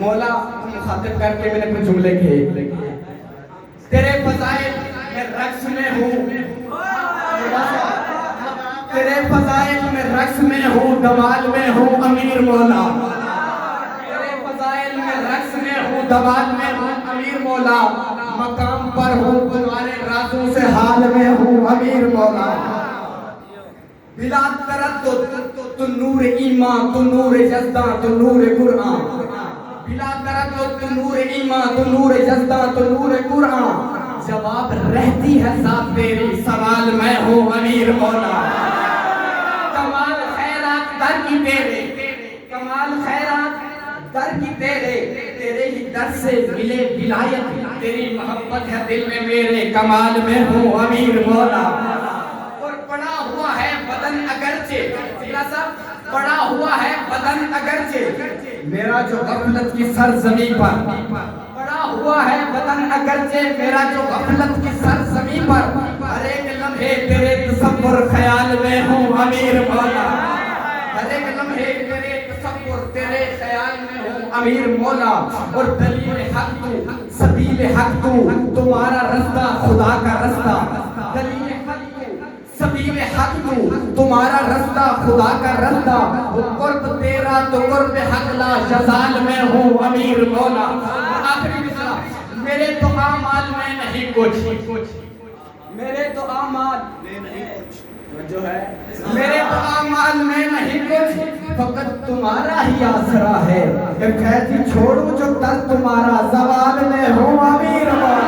مولا مخاطب کر کے میں نے کچھ جملے کہے، تیرے فضائل میں رقص میں ہوں، تیرے فضائل میں رقص میں ہوں، دمال میں ہوں امیر مولا، تیرے فضائل میں رقص میں ہوں، دمال میں ہوں امیر مولا، مقام پر ہوں تمہارے رازوں سے حال میں ہوں امیر مولا، بلا تردد تو نور ایمان تو نور جزدہ تو نور قرآن، بلا تردد تو نور ایمان تو نور جزدہ تو نور قرآن، جواب رہتی ہے ذات تیری سوال میں ہوں امیر مولا، کمال خیرات در کی تیرے، کمال خیرات در کی تیرے، تیرے ہی در سے ملے ولایت، تیری محبت ہے دل میں میرے، کمال میں ہوں امیر مولا، اور پڑا ہوا ہے بدن اگرچہ، پڑا ہوا ہے بدن اگرچہ، میرا جو غفلت کی سرزمین پر، پڑا ہوا ہے بدن اگرچہ، میرا جو غفلت کی سرزمین پر، ہر ایک لمحے تیرے تصور خیال میں ہوں امیر مولا، ہر ایک لمحے تیرے تصور تیرے خیال میں ہوں امیر مولا، اور دلیل حق تو سبیل حق تو تمہارا رستہ خدا کا رستہ، دلیل حق تو سبیل حق تو تمہارا رستہ خدا کا رستہ، وہ قرب تیرا تو قرب حق لا جزال میں ہوں امیر مولا، آخری مصرع، میرے تو اعمال میں نہیں کچھ، میرے تو اعمال میں نہیں کچھ، جو ہے میرے تو اعمال میں نہیں کچھ، فقط تمہارا ہی آسرا ہے، کہ قیدی چھوڑوں جو در تمہارا زوال میں ہوں امیر مولا۔